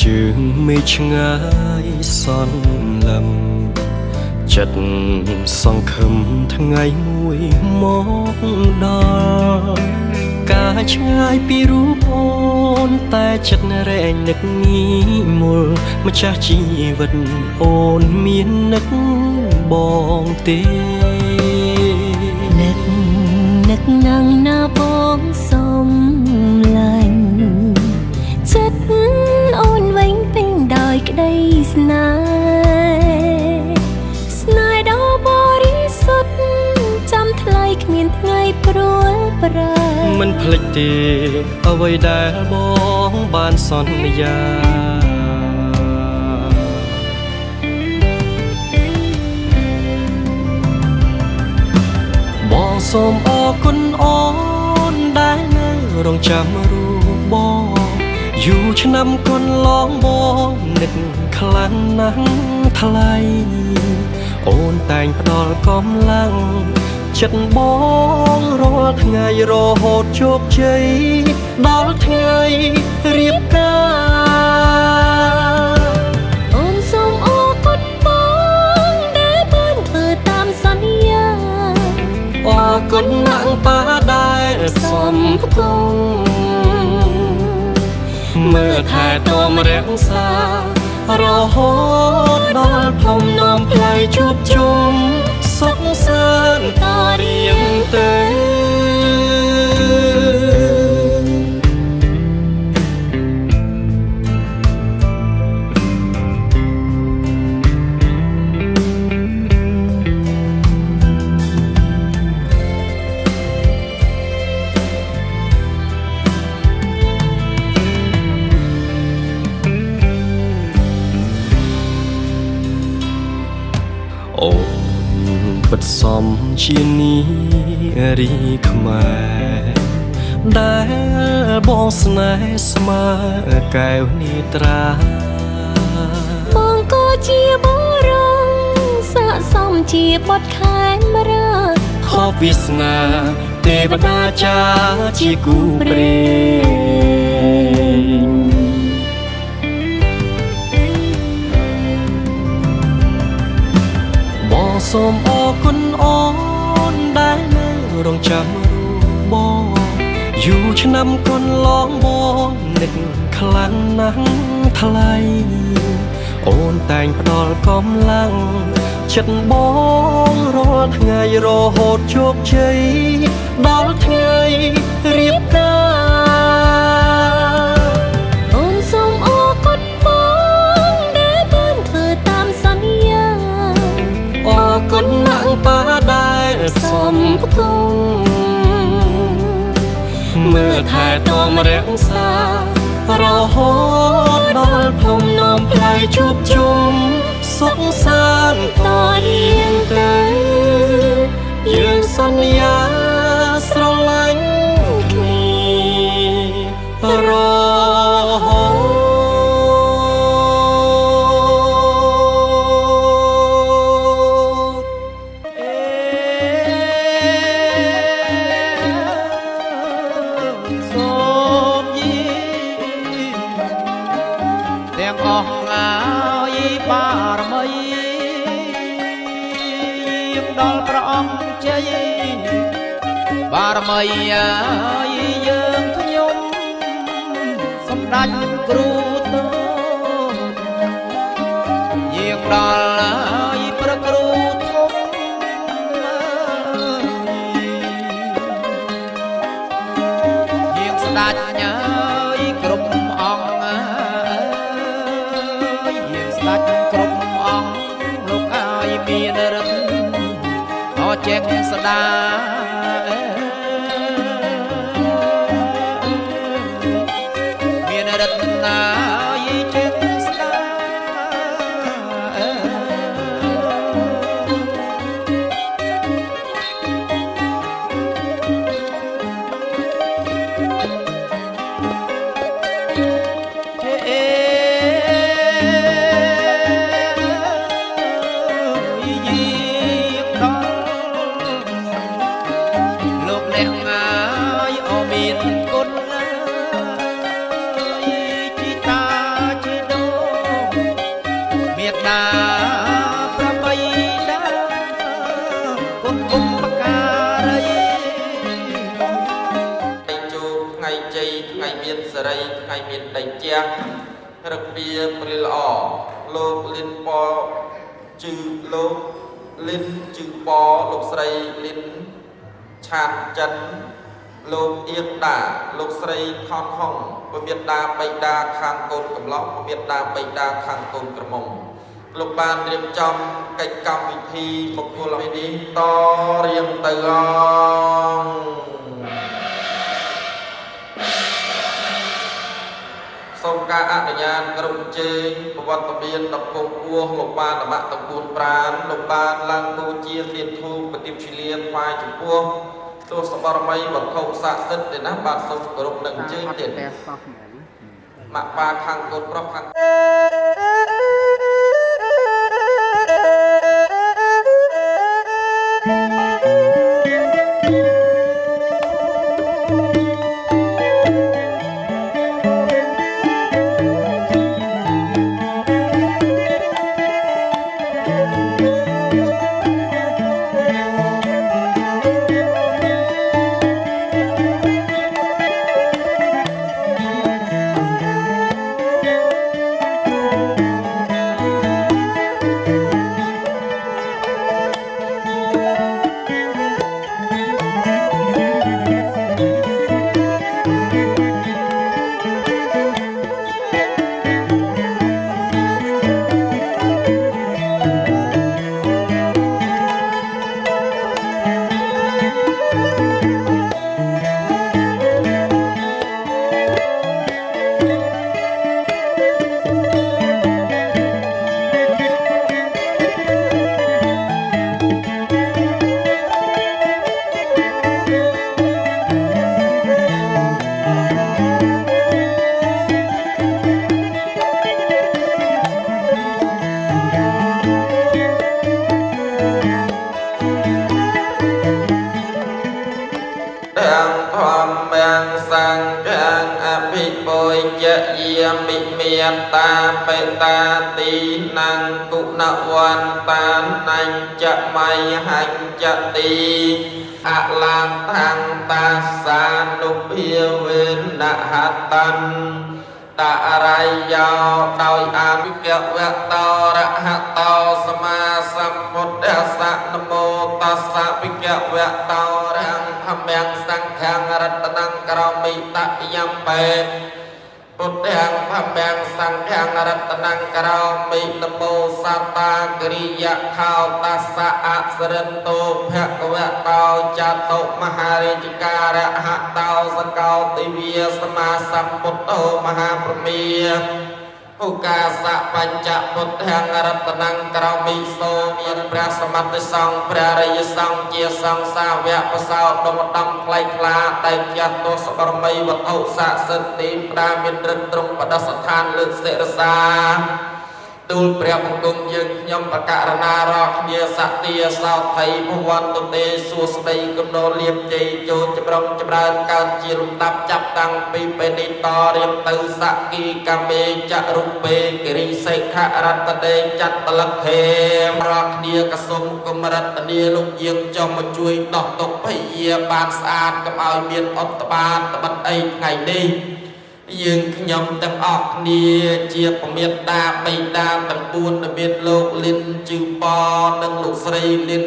ជើងមេឃឆ្ងាយសន្លឹមចិត្តសង្ឃឹមថ្ងៃមួយមកដល់កាយឆ្ងាយពីរូបអូនតែចិត្តរែងនឹកងាយមូលម្ចាស់ជីវិតអូនមាននឹកបងទេនឹកណាំងណាបងសុំឡាញ់ចិត្តអូនវិញពេញដោយក្តីស្នេហ៍ដ៏បរិសុទ្ធចាំថ្លៃគ្មានថ្ងៃព្រួលប្រែមិនភ្លេចទេអ្វីដែលបងបានសន្យាបងសូមអរគុណអូនដែលនៅរងចាំរូបបងយូរឆ្នាំកន្លងបងនឹកខ្លាំងណាស់ថ្លៃអូនតែងផ្ដល់កម្លាំងចិត្តបងរាល់ថ្ងៃរហូតជោគជ័យដល់ថ្ងៃរៀបការអូនសូមអរគុណបងដែលបានធ្វើតាមសន្យាអរគុណណាស់ប៉ាដែលសំគងមើលថែទាំរក្សារហូតដល់ភ្នំនាំផ្លូវជួបជុំសុខសាន្តតរៀងទៅអូនពិតសមជានារីខ្មែរដែលបងស្នេហ៍ស្មើកែវនេត្រាបងក៏ជាបុរសស័ក្តិសមជាបុត្រខែមរាខុសវាសនាទេវតាចាជាគូព្រេងបងសូមអរគុណអូនដែលនៅរងចាំរូបបងយូរឆ្នាំកន្លងបងនឹកខ្លាំងណាស់ថ្លៃអូនតែងផ្ដល់កម្លាំងចិត្តបងរាល់ថ្ងៃរហូតជោគជ័យដល់ថ្ងៃរៀបការអូនសូមអរគុណបងដែលបានធ្វើតាមសន្យាអរគុណណាស់ប៉ាដែលសំគងមើលថែទាំរសារហូតដល់ភ្នំនាំផ្លូវជួបជុំសុខសាន្តតរៀងទៅយើងសន្យាស្រឡាញ់គ្នារហូតទាំងអស់ហើយបារមីយាងដល់ព្រះអង្គជ័យបារមីហើយយើងខ្ញុំសម្ដេចគ្រូតូយាងដល់ហើយព្រះគ្រូធំយាងស្ដេចហើយគ្រប់អង្គដាច់គ្រប់អង្គលោកឲ្យមានរិទ្ធអចេះស្ដាមានរិទ្ធណាយចេះស្ដា រកៀព្រិលអលោកលិនពជឺលោកលិនជឺពលោកស្រីលិនឆាតចិនលោកអៀតដាលោកស្រីថនហុងពមៀតដាបៃតាខាងកូនកំឡោះពមៀតដាបៃតាខាងកូនក្រមុំលោកបានរៀបចំកិច្ចកម្មវិធីមង្គលនេះតរៀងទៅអងសូមការអនុញ្ញាតគ្រប់ជើងប្រវត្តិមានដល់ពងពោះលោកបានតមៈតំពួនប្រានលោកបានឡើងពូជាទានធូបប្រតិបជាលាថ្វាយចំពោះទោះសបរមីវត្ថុស័ក្តិសិទ្ធិទេណាបាទសូមគោរពនឹងជើងទៀតម៉ាក់ប៉ាខាងកូនប្រុសខាងតាបេតាទីណាំងគុណវន្តាណាញ់ចមៃហញ្ចទីអឡាតាំងតាសានុភាវេនហតានតរៃយោដោយអភិកវតរហតោសមាសម្ពុទ្ធស្សនមោតស្សភិកវតរំភមញ្ញសង្ឃងរតនង្ក្រមិតយំបេពុទ្ធังភមញ្ញសង្ឃងរតនង្ក្រមិនមោសតាគ្រិយខោតស្សអសរិន្ទោភគវតោចតុមហារាជការហតោសកោទិវាសមាសម្ពុទ្ធោមហាព្រមាឧកាសៈបញ្ចពុទ្ធังរតនង្ក្រមិសោមានព្រះសមត្ថសង្ឃព្រះរិយសង្ឃជាសង្ឃសាវកប្រសោតដំដំផ្លៃខ្លាតែចាត់ទោសបរមីវត្ថុស័ក្តិសិទ្ធិទីប្រាមានរិទ្ធត្រង់បដស្ថានលើកសិរសាទូលព្រះបង្គំយើងខ្ញុំប្រកាសណារកគ្នាសតិសោថៃភវន្តទេសួស្ដីគុណោលៀបជ័យចូលចម្រុងចម្រើនកើតជាលំដាប់ចាប់តាំងពីពេលនេះតរៀបទៅសគីកមេចរុពេគិរិសេខរតដេចតលខេរកគ្នាកសុំគមរតនីលោកយើងចង់មកជួយដោះទុកភ័យបានស្អាតកុំឲ្យមានអត្តបាតបិទអីថ្ងៃនេះយើងខ្ញុំទាំងអស់គ្នាជាពមេតាបៃតាទាំង4ដែលមានលោកលិនជឺពនិងលោកស្រីលិន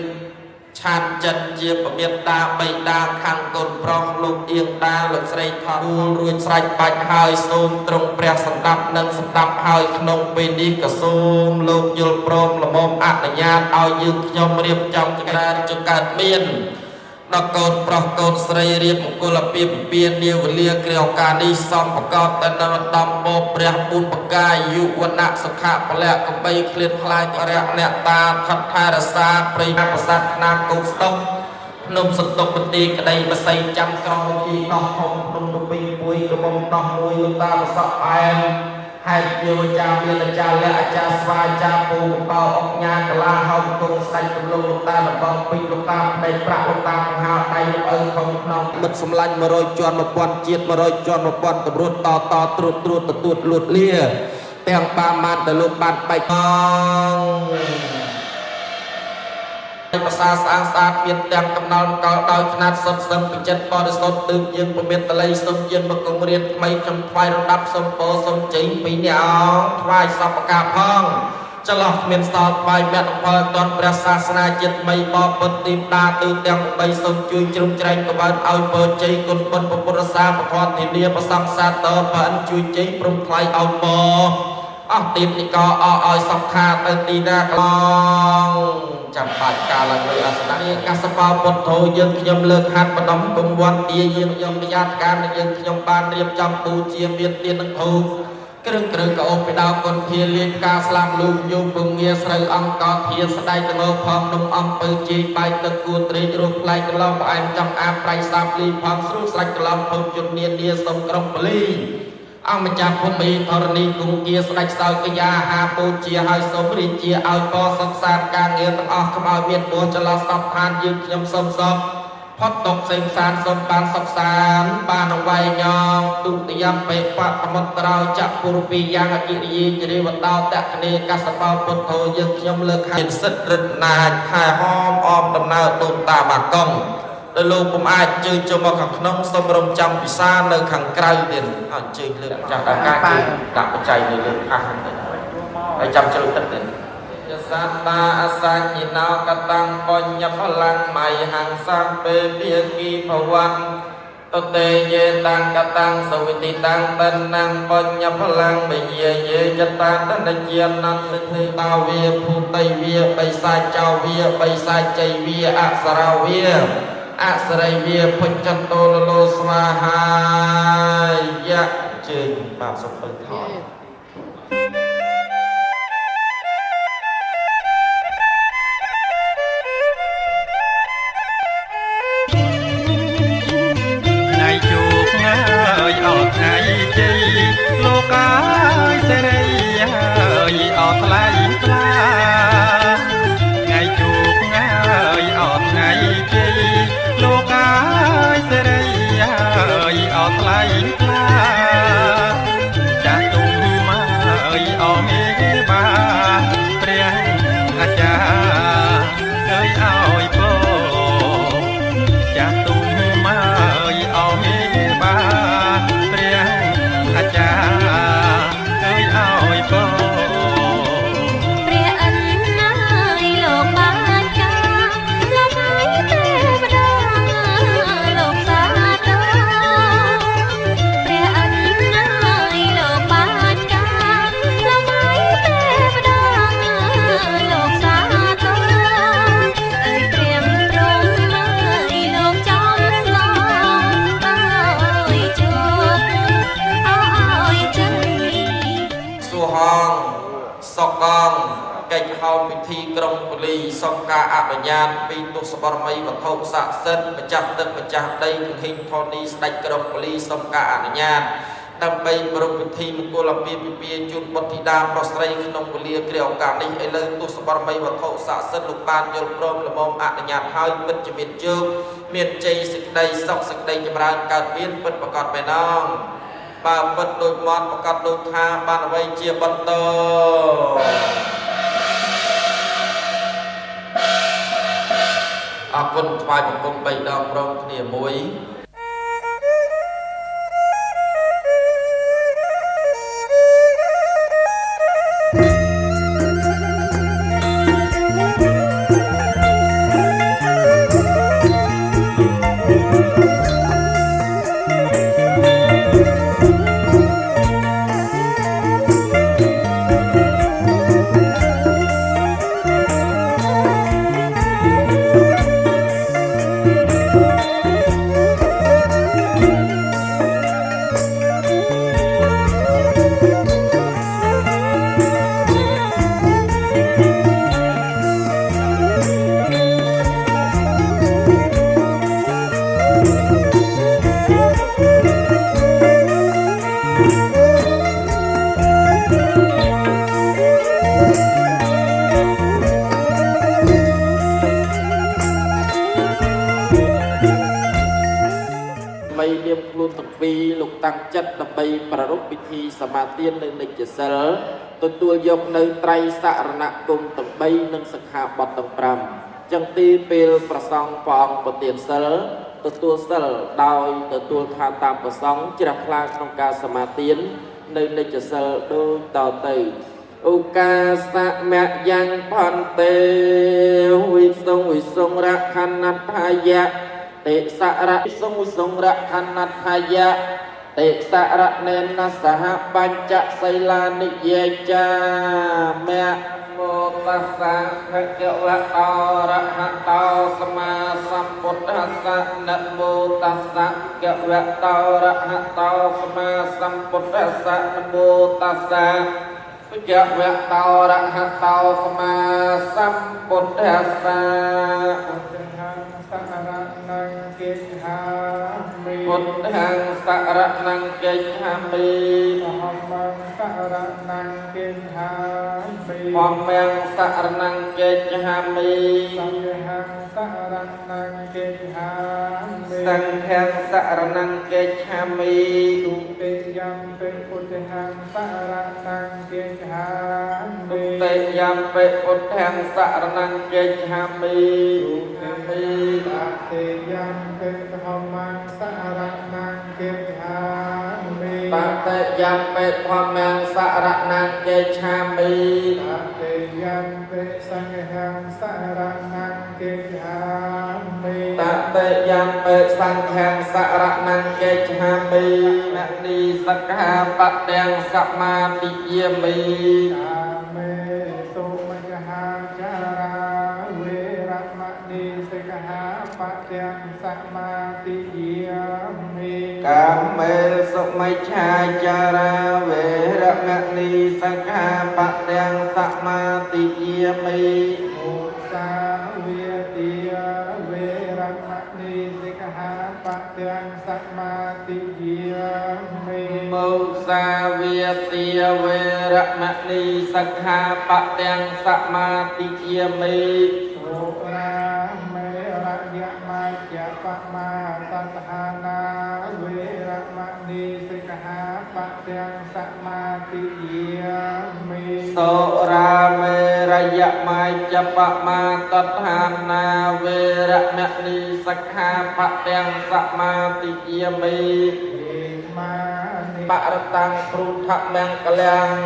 ឆាតចិនជាពមេតាបៃតាខាងកូនប្រុសលោកអៀងតាលោកស្រីថនរួចស្រេចបាច់ហើយសូមទ្រង់ព្រះសម្ដាប់និងសម្ដាប់ហើយក្នុងពេលនេះក៏សូមលោកយល់ព្រមល្មមអនុញ្ញាតឲ្យយើងខ្ញុំរៀបចំចក្រានចកើតមានដល់កូនប្រុសកូនស្រីរៀបមង្គលពាពិពាននាវេលាគ្រាឱកាសនេះសំប្រកបទៅនឹងដំបូរព្រះពុនបកាយយុវណៈសុខៈពលៈកំបីឃ្លាតខ្លាចរៈអ្នកតាថតថែរសាព្រៃប្រសាទណាមកុកស្តុកភ្នំសន្តុកបន្ទីក្តីបស័យចាំក្រងជីដោះហុំភ្នំទំពីមួយរបំដោះមួយលោកតាប្រសពអែមហើយយោចាមានអាចារ្យលះអាចារ្យស្វាចាពូបកអុកញ៉ាកលាហោគង់ស្ដេចទំលោកលោកតាលបងពេញលោកតាផ្នែកប្រាក់លោកតាមហៅដៃលោកឪខំក្នុងមិត្តសម្លាញ់100ជាន់1000ជាតិ100ជាន់1000តម្រួតតត្រួតទទួលលួតលាទាំងបាម៉ាត់ដែលលោកបានបែកផង សាស្អាតស្អាតមានទាំងកំណល់កលដោយຂະຫນາດសុទ្ធសឹងពីចិត្តបរិសុទ្ធទើបយើងពមិតតល័យសូមយានមកគង់រៀនថ្មីខ្ញុំថ្វាយរំដាប់សូមពោសូមជ័យពីអ្នកអង្គថ្វាយសពការផងចន្លោះគ្មានសល់ថ្វាយមគ្គផលតនព្រះសាសនាជាតិថ្មីបបពុទ្ធទីតាទិទាំង3សូមជួយជ្រុំជ្រែងក្បើនឲ្យពរជ័យគុណបុណ្យពុទ្ធសាសនាពធធានាប្រសង្សាទតបានជួយជ័យព្រមថ្លៃឲ្យពរអស់ទីនិកឲ្យសុខាទៅទីណាកន្លងចាំបាច់កាលឡើងលើអាសនៈនេះកាសបោពុទ្ធោយើងខ្ញុំលើកហាត់បដំគុំវត្តទាយើងខ្ញុំប្រយ័ត្នការនឹងយើងខ្ញុំបានរៀបចំពូជាមានទាននឹងធូបគ្រឿងក៏អូបពីដៅគុណភាលាការស្លាប់លូកញោមពងងារស្រូវអង្គកធាស្ដៃទៅផងនំអំពើជ័យបាយទឹកគួរត្រេករស់ផ្លែកន្លងផ្អែមចំអាបប្រៃសាបលីផងស្រួលស្រេចកន្លងភពជន់នានាសុំក្រុងពលីអង្គម្ចាស់ភូមិធរណីគង្គគាស្ដេចសោកយាហាពូជាឲ្យសូមរីជាឲ្យពរសុខសាន្តការងារទាំងអស់កុំឲ្យមានទោសចន្លោះស្បឋានយើងខ្ញុំសូមសពផុតទុកសេងសានសូមបានសុខសាន្តបានអវ័យញោមទុតិយំបេបកម្មត្រោចពុរពីយ៉ាងអកិរិយាជរិវតោតក្នេកសបោពុទ្ធោយើងខ្ញុំលើកហានសិទ្ធិរិទ្ធនាចខែហោមអមដំណើរទូនតាបាកុងដោយលោកពុំអាចជើញចូលមកខាងក្នុងសូមរំចាំពិសានៅខាងក្រៅទៀតអញ្ជើញលើកចាស់ដល់ការដាក់បច្ច័យនៅលើខាងហើយចាំជ្រៅទឹកទៀតសត្តាអសញ្ញណោកតាំងបញ្ញផលាំងមៃហង្សាពេភាគីភវ័នតតេយេតាំងកតាំងសវិតិតាំងតនាំងបញ្ញផលាំងមយាយេចតាតនជានន្ទនិបាវាភូតៃវាបិសាចោវាបិសាចៃវាអសរវាអសរិវាពុញ្ចន្តោលលោស្វាហាយៈជើញបាទសុំទៅថតថ្ងៃជ័យលោកាយសេរីហើយអត់ថ្លៃថ្លាថ្ងៃជួបថ្ងៃអត់ថ្ងៃជ័យលោកាយសេរីហើយអត់ថ្លៃថ្លាចាស់ទុំហើយអមេបាព្រះអាចារ្យហើយឲ្យពរចាស់ទុំហើយអមេបាអាចារ្យអើយឲ្យពរព្រះអិនហើយលោកបានការលោកហើយទេវតាលោកសាទរព្រះអិនហើយលោកបានការលោកហើយទេវតាលោកសាទរអើយព្រាមព្រំហើយលោកចំឡងអើយជោគសុហងសុកងកិច្ចហោពិធីក្រុងពលីសុំការអនុញ្ញាតពីទស្សបរមីវត្ថុស័ក្តិសិទ្ធិម្ចាស់ទឹកម្ចាស់ដីគង្ហេងធនីស្ដេចក្រុងពលីសុំការអនុញ្ញាតដើម្បីប្រពៃពិធីមង្គលអាពាហ៍ពិពាហ៍ជូនបុត្រធីតាប្រុសស្រីក្នុងវេលាគ្រាឱកាសនេះឥឡូវទស្សបរមីវត្ថុស័ក្តិសិទ្ធិលោកបានយល់ព្រមល្មមអនុញ្ញាតហើយពិតជាមានជោគមានជ័យសេចក្តីសុខសេចក្តីចម្រើនកើតមានពិតប្រកបមែនអងបើពិតដូចមាត់ប្រកាសដូចថាបានអ្វីជាបន្តអរគុណថ្វាយបង្គំ3ដងព្រមគ្នាមួយ តាំងចិត្តដើម្បីប្រារព្ធពិធីសមាទាននៅនិច្ចសិលទទួលយកនៅត្រៃសរណគមទាំង3និងសិក្ខាបទទាំង5 ចឹងទីពេលប្រសង់ព្រះអង្គប្រទានសិលទទួលសិលដោយទទួលថាតាមប្រសង់ជ្រះថ្លាក្នុងការសមាទាននៅនិច្ចសិលដូចតទៅឧកាសៈមៈយ៉ាងផន្តេវិសង្រៈខណដ្ឋាយៈតិសរៈវិសង្រៈខណដ្ឋាយៈតិសរៈនេនសហបញ្ចសីលានិយេចាមៈโมตัสสะภะคะวะโตอะระหะโตสัมมาสัมพุทธัสสะนะโมตัสสะภะคะวะโตอะระหะโตสัมมาสัมพุทธัสสะนะโมตัสสะภะคะวะโตอะระหะโตสัมมาสัมพุทธัสสะพุทธังสรณังเกหามิพอมแมงสรณังเกหามิสังฆังสรณังเกหามิตุเตยัมเปพุทธังสรณังเกหามิตุเตยัมเปพุทธังสรณังเกหามิเตยัมเปธรรมังสรณังเกหามิปะเตยัมเปธรรมังสรณังเกหามิปะเตยัมเปสังฆังสรณังเกหามิตะเตยัมเปสังฆังสรณังเกหามิมะนีสักขาปะเตงสัมมาติเยมิกาเมสุมังหาจาราเวระมะนีสักขาปะเตงสัมมาติเยมิกาเมสุมังหาจาราเวระมะนีสักขาปะเตงสัมมาติเยมิมุสาเวติยเวระมะนีสักขาปะเตงสัมมาติเยมิมุสาเวติยเวระมะนีสักขาปะเตงสัมมาติเยมิโสราเมระยะมาจะปะมาตัทหานาเวระมะนีสักขาปะเตงสัมมาติเยมิโสราเมระยะมาจะปะมาตัทหานาเวระมะนีสักขาปะเตงสัมมาติเยมิบารตังครูทักแมงกะลัง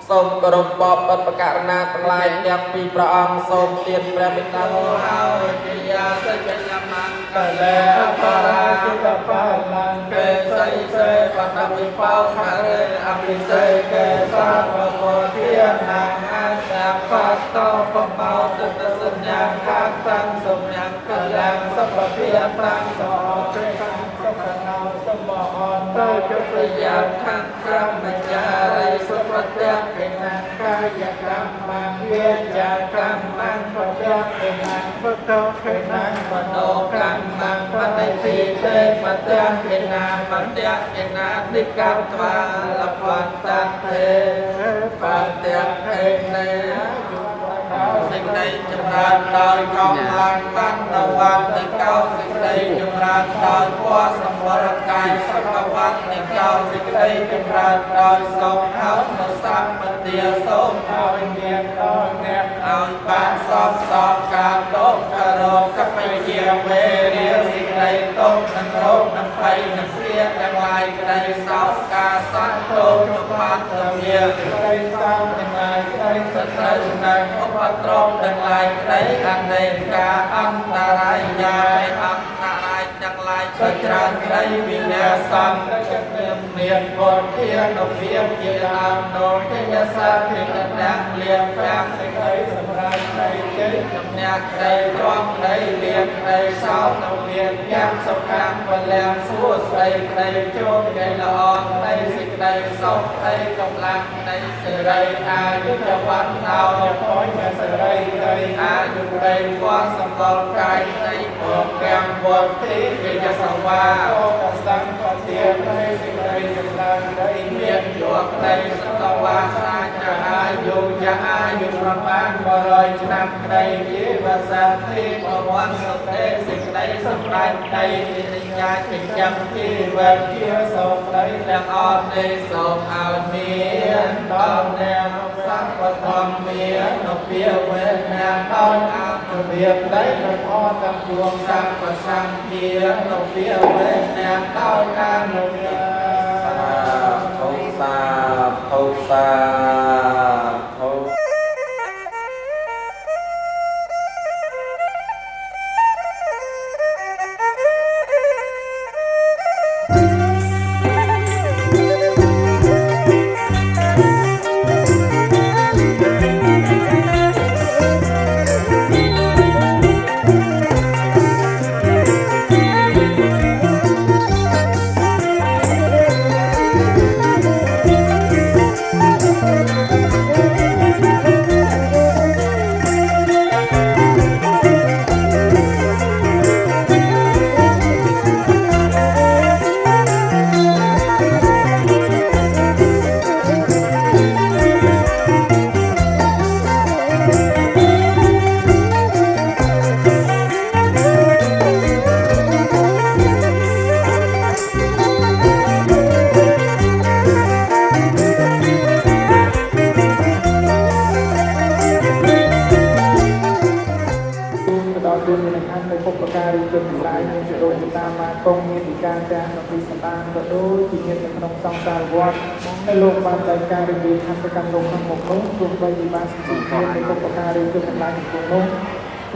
សូមគោរពបបិទ្ធប្រការណាទាំងឡាយទាំងពីរព្រះអង្គសូមទានព្រះមេត្តាហើយជាយាសិជ្ជមង្គលេបរាជិតបាលังកេសៃសេបណវិបោខរេអភិសេកេសាវកោធានាអាសាបតោបបោទតសញ្ញាខាតាំងសញ្ញាកលាំងសពភិយតាំងសោទេកាសកណោសមអន្តរជសយាខាងក្រមចារិសុពតៈពេណាកាយកម្មังវិជ្ជាកម្មังបតៈពេណាបតោពេណាបតោកម្មังបតិទីទេបតៈពេណាបតៈពេណានិកត្វាលបតៈទេបតៈពេនេសេចក្តីចម្រើនដោយកម្លាំងបានដល់វត្តនៃកោសេចក្តីចម្រើនដោយពណ៌សម្បរកាយសកវត្តនៃកោសេចក្តីចម្រើនដោយសូមហៅនៅសម្បទាសូមឲ្យមានដល់អ្នកឲ្យបានសពសពការតោការោកបិជាវេរាសេចក្តីតោនឹងរោគនឹងភ័យនឹងព្រាទាំងឡាយក្តីសោកការសន្ទោនុបានទៅមានក្តីសោកទាំងឡាយក្តីសត្រូវនៅឧបទ្រពទាំងឡាយក្តីអនេកាអន្តរាយយាអន្តរាយទាំងឡាយទៅច្រើនក្តីវិញ្ញាសន្តិចិត្តមានពុទ្ធធានភាពជាដើមនោទិយសាភិកណៈលៀបប្រាំសេចក្តីសម្រាប់ក្តីជ័យចំណាក់ក្តីរំក្តីលៀបក្តីសោកនៅមានយ៉ាងសុខាបលាំងសួស្តីក្តីជោគជ័យល្អក្តីសេចក្តីសុខក្តីកម្លាំងក្តីសេរីអាយុវណ្ណោពយសេរីក្តីអាយុក្តីវត្តសម្បល់កាយក្តីព្រមទាំងវត្តទីវិញ្ញាសវាអូកសង្ឃទាក្តីសេចក្តីចម្រើនក្តីមានយោក្តីសតវាសាចាអាយុចាអាយុប្រមាណ100ឆ្នាំក្តីជីវសន្តិបវ័នសុទេសេចក្តីសម្រេចក្តីនិយាយចិញ្ចឹមជីវិតជាសូមក្តីទាំងអស់នេះសូមឲ្យមានដល់អ្នកសង្ឃធម្មមាននៅពីវេណាដោយអ រៀបដៃប្រផតាមជួងសព្វប្រសង្ឃានៅពីអវេអ្នកដោយការនុញ្ញាធុសាធុសាធុ លោកបានតែការរៀបរៀងខាងប្រកាន់លោកក្នុងមុខនោះទោះបីជាបានសិក្សាពីបុព្វការីទៅកន្លែងក្នុងនោះ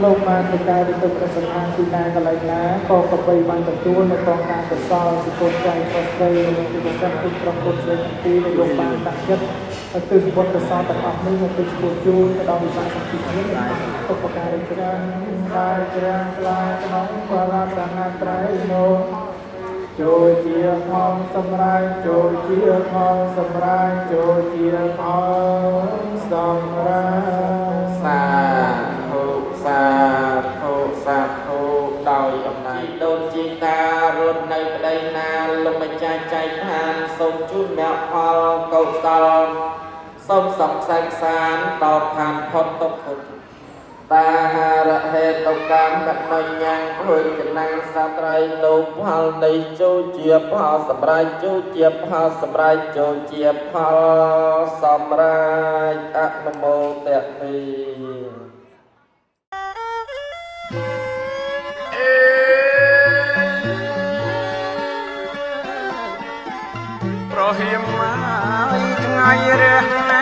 លោកបានទៅការរៀបទៅប្រសិទ្ធភាពទីណាកន្លែងណាក៏កបីបានទទួលនៅក្នុងការកសលពីកូនចៅប្រុសស្រីនិងពីប្រសិទ្ធភាពប្រពុតស្រីទាំងពីរដែលលោកបានដាក់ចិត្តទៅបុត្រកសលទាំងអស់នេះមកទៅជួយជូនទៅដល់វិសាសពីនេះបុព្វការីច្រើនបានច្រើនខ្លាក្នុងបរិបទណាត្រៃនោះចូលជាផលសម្រាប់ចូលជាផលសម្រាប់ចូលជាផលសម្រាប់សាធុសាធុសាធុដោយអំណាចដូនជាការរត់នៅក្តីណាលោកម្ចាស់ចែកឋានសូមជូនមគ្គផលកុសលសូមសុខសាន្តសានតបឋានផុតទុក្ខតាហារហេតុកម្មកណញ្ញងហួយកណាំងសាត្រីនូផលនេះចូលជាផលសម្រាប់ចូលជាផលសម្រាប់ចូលជាផលសម្រាប់អនុមោទនីប្រហៀមមកថ្ងៃរះណា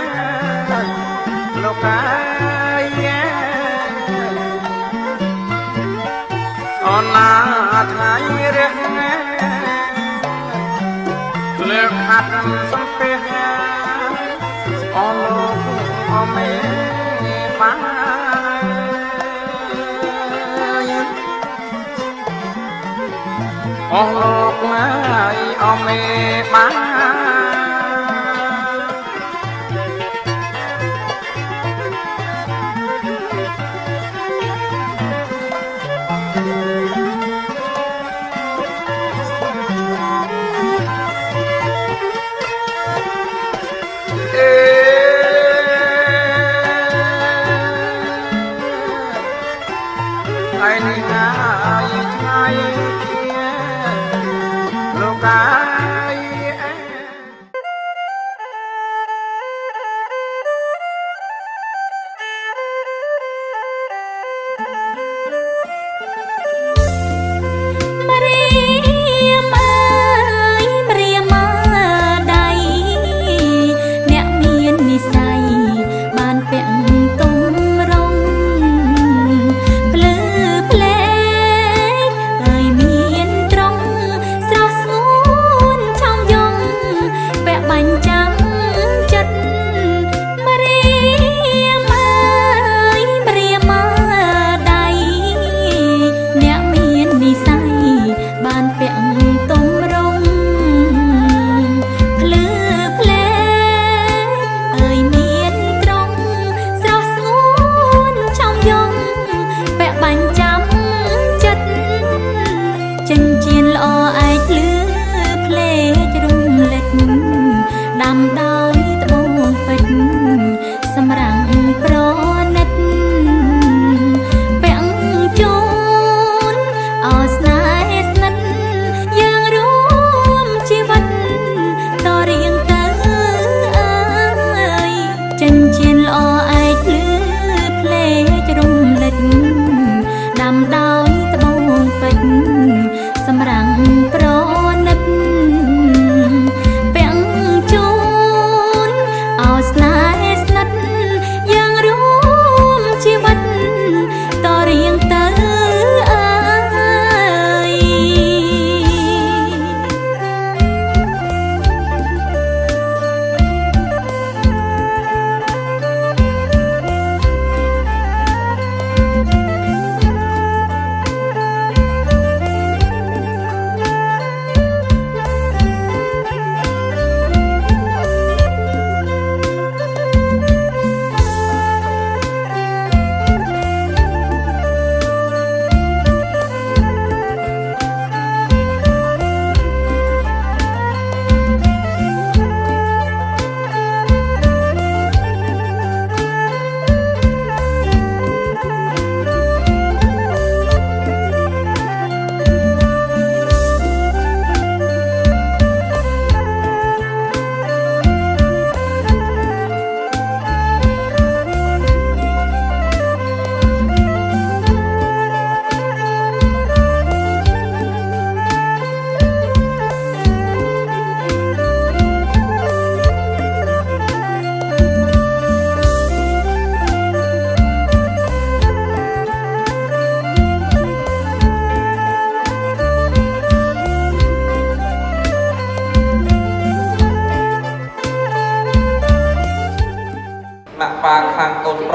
លោកកាយអូនណាថ្ងៃរះណាលើកហាត់សំពេះអូនលោកអូមេបានអូនលោកណាយអូមេបាន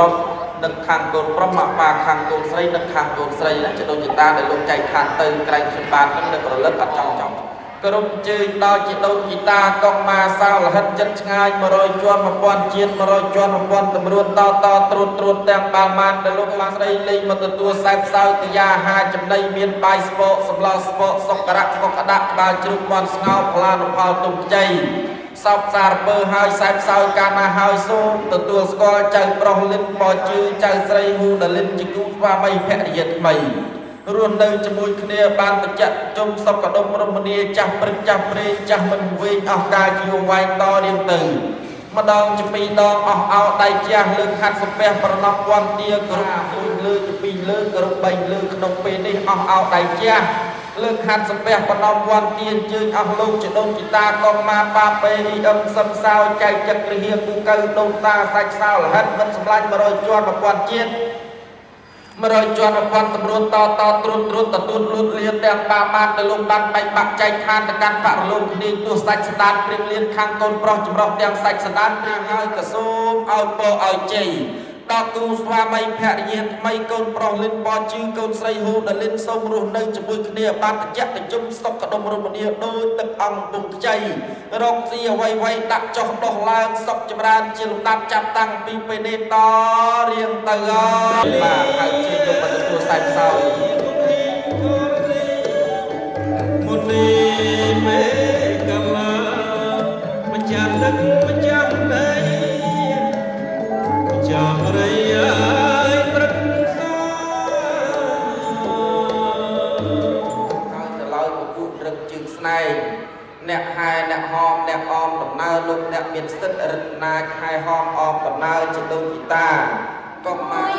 ប្រុសនឹកខាងកូនប្រុសមកប៉ាខាងកូនស្រីនឹកខាងកូនស្រីណាជាដូចជាតាដែលលោកចែកខាងទៅក្រែងខ្ញុំបាននឹងនឹករលឹកអត់ចង់គ្រប់ជើញដល់ជាដូនជីតាកងមកសោលហិតចិត្តឆ្ងាយ100ជាន់1000ជាតិ100ជាន់1000តម្រួតតត្រួតទាំងបាល់ម៉ានដែលលោកមកស្រីលេងមកទទួលសែបសោយទយាហាចំណីមានបាយស្ពកសម្លស្ពកសុករៈកកដាក់ក្បាលជ្រូកមន់ស្ងោផ្លានុផលទុំខ្ចីសពសារពើហើយសែបសោយកាលណាហើយសូមទទួលស្គាល់ចៅប្រុសលិនបជឺចៅស្រីហ៊ូដលិនជាគូស្វាមីភរិយាថ្មីរស់នៅជាមួយគ្នាបានបច្ចៈជុំសុខកដុំរមនីចាស់ព្រឹកចាស់ព្រេងចាស់មិនវែងអស់កាលជាយូរវែងតរៀងទៅម្ដងជាពីរដងអស់អោដៃចាស់លើកហាត់សំពះប្រណប់ពាន់ទាគ្រប់លើជាពីរលើគ្រប់3លើក្នុងពេលនេះអស់អោដៃចាស់លើកហាត់សំពះប្រណប់ពាន់ទាជើងអស់លោកជាដូនជីតាកងមកប៉ាពេអ៊ីអឹមសឹមសោចែកចិត្តរហៀងគូកៅដូនតាសាច់សោលហិតមិនសម្លាញ់100ជាន់1000ជាតិ100ជាន់1000តម្រួតតត្រួតទទួលលូតលៀនទាំងបាម៉ានទៅលោកបានបែកបាក់ចែកឋានទៅកាន់បរលោកគ្នាទោះសាច់ស្ដានព្រៀងលៀនខាងកូនប្រុសចម្រុះទាំងសាច់ស្ដានព្រៀងហើយក៏សូមឲ្យពរឲ្យជ័យដល់គូស្វាមីភរិយាថ្មីកូនប្រុសលិនបជឺកូនស្រីហ៊ូដលិនសូមរស់នៅជាមួយគ្នាបានបច្ចៈទៅជុំសុខកដុំរមនីដោយទឹកអង្គពុំខ្ចីរកស៊ីអ្វីដាក់ចុះដោះឡើងសុខចម្រើនជាលំដាប់ចាប់តាំងពីពេលនេះតរៀងទៅបាទហើយជាយកមកទទួលសាច់សោយមុនីមេកំឡាម្ចាស់ទឹកម្ចាស់ដីចាំរៃអើយព្រឹកសាហើយទៅឡើយពពុះរឹកជើងស្នែងអ្នកហែអ្នកហោមអ្នកអមដំណើរលោកអ្នកមានសិទ្ធិរតនាខែហោមអមដំណើរជាដូនជីតាកុំមក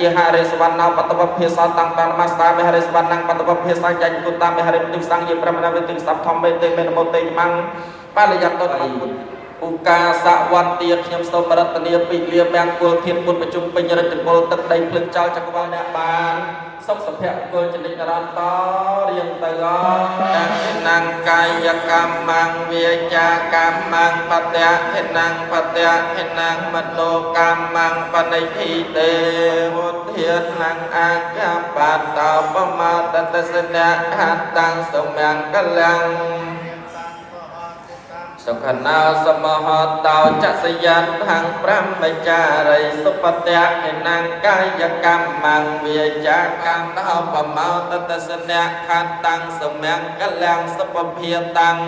ជាហរិសវណ្ណបតវភាសាតាំងតាមស្តាមេហរិសវណ្ណបតវភាសាចាញ់គុតាមេហរិទិសង្យប្រមណវិទិស័ព្ទធម្មទេមេនមតេម៉ាំងបាលយតតឧកាសវន្ទាខ្ញុំសូមរតនាពីលាមង្គលធានពុទ្ធប្រជុំពេញរិទ្ធពលទឹកដីភ្លឹកចោលចក្រវាលអ្នកបានសុខសុភៈគលចនិចរន្តរៀងទៅអតាំងកាយកម្មងវាចាកម្មងបតៈហេណងបតៈហេណងមនោកម្មងបនិធិទេវធានងអាកាបតោបមតតសនៈហតាំងសមងកលាំងសុខណោសមហតោចសយ័នខាងព្រមចារីសុបតៈហេណងកាយកម្មងវាចាកម្មតោបមតតសនៈហតាំងសមងកលាំងសុពភាតាំង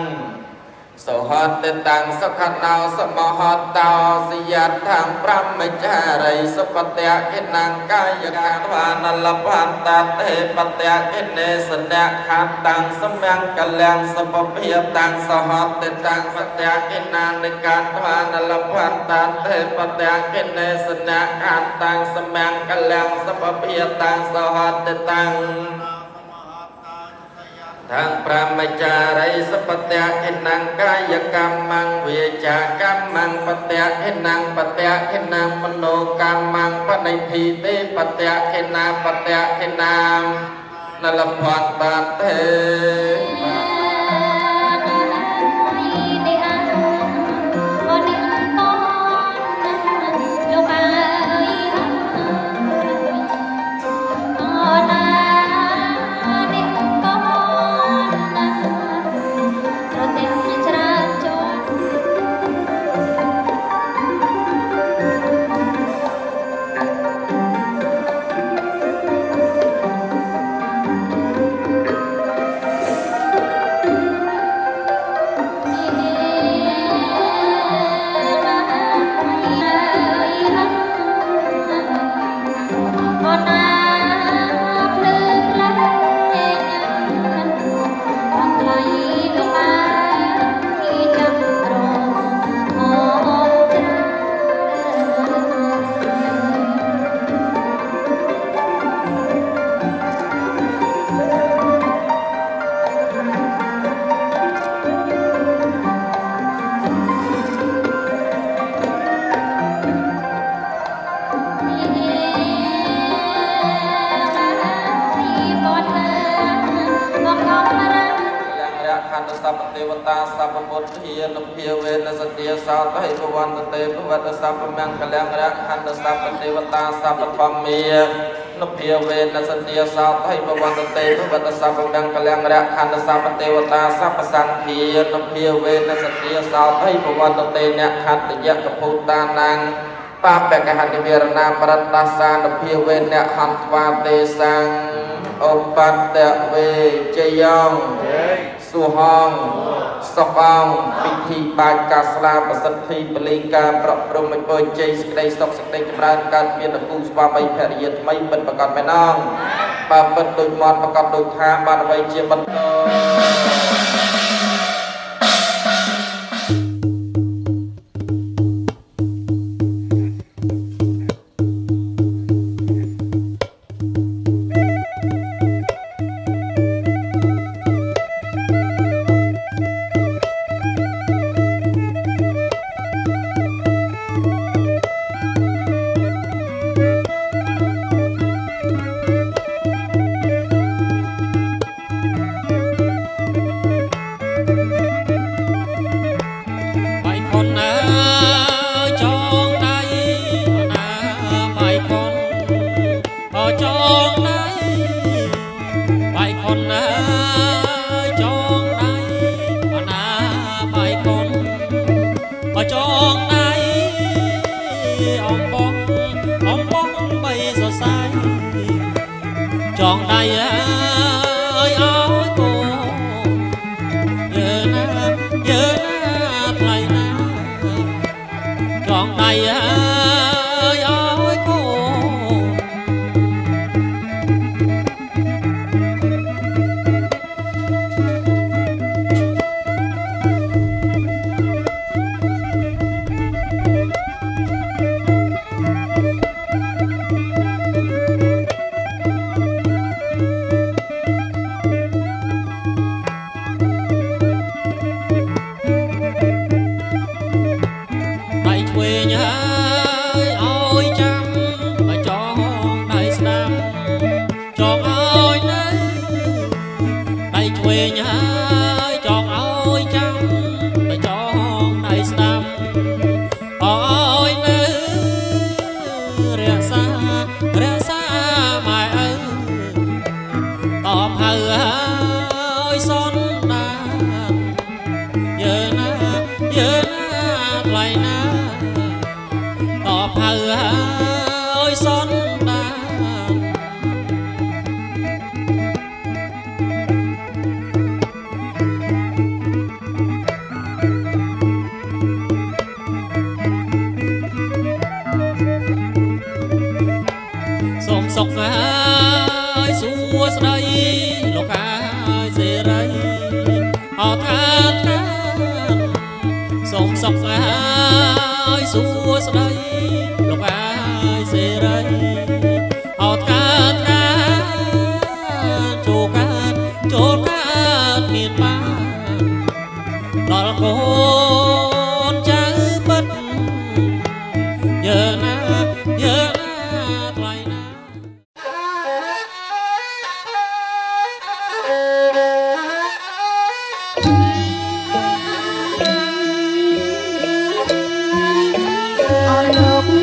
សុហតតាំងសុខណោសមហតោសយ័នខាងព្រមចារីសុបតៈហេណងកាយកម្មវានលភន្តតេបតៈហេនេសនៈហតាំងសមងកលាំងសុពភាតាំងសុហតតាំងបតៈហេណានិកាតវានលភន្តតេបតៈហេនេសនៈហតាំងសមងកលាំងសុពភាតាំងសុហតតាំងทั้งพระมจาริสปตะเห็นนังกายกรรมังเวจากรรมังปตะเห็นนังปตะเห็นนังมโนกรรมังปณิทิเตปตะเห็นนาปตะเห็นนามนลพัตตเต ខណ្ឌសព្វទេវតាសព្វពុទ្ធានុភាវេនសតិសោតៃភវន្តទេភវតសព្វមង្គលរខណ្ឌសព្វទេវតាសព្វធម្មានុភាវេនសតិសោតៃភវន្តទេភវតសព្វមង្គលរខណ្ឌសព្វទេវតាសព្វសង្ឃានុភាវេនសតិសោតៃភវន្តទេអ្នកខត្តយកភូតានាងបាបកហនិវិរណាប្រតតាសានុភាវេនអ្នកហន្វាទេសង្ឃឧបតវេជយោងសុហងសុខងពិធីបាចកាស្លាប្រសិទ្ធិបលីការប្រព្រំឲ្យពរជ័យសេចក្តីសុខសេចក្តីចម្រើនកើតមានគូស្វាមីភរិយាថ្មីពិតប្រកបមែនងបើពិតដូចមាត់ប្រកបដូចថាបានអ្វីជាបន្តจองได้เอ้ยเอาโกเยอะนะเยอะนะไกลนะจองได้เอ้ยเอาโกសូមសុខហើយសួស្តីលោកហើយសេរីអរថាសូមសុខហើយសួស្តីលោកហើយសេរីអរថាចូលកើតមានបានដល់កូនចៅពិតយើណាយើថ្លៃណាអរលោក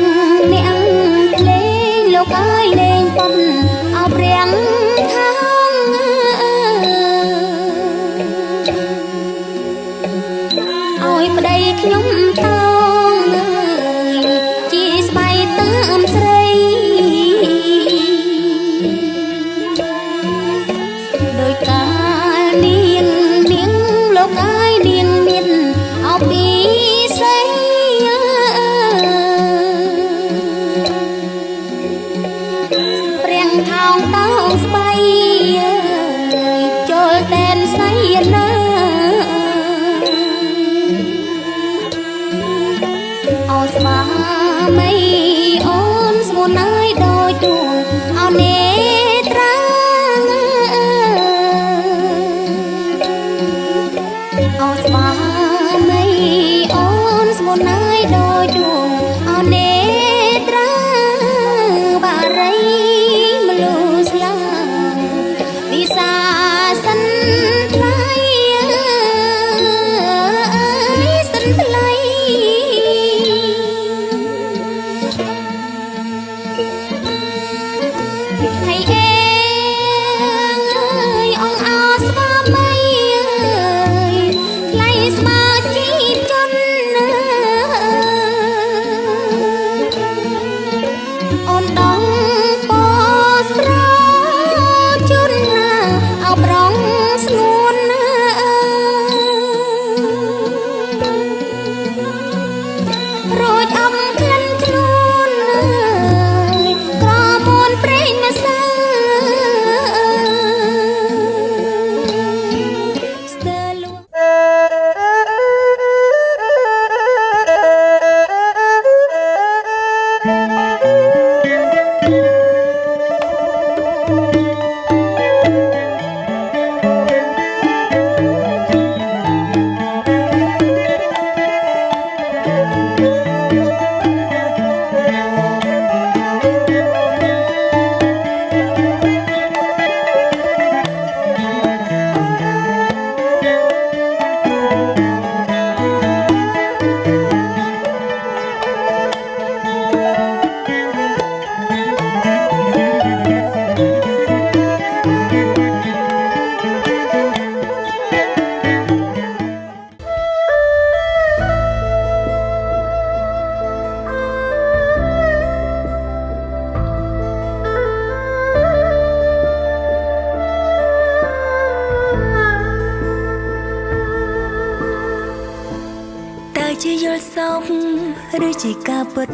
ដូចជាការពិត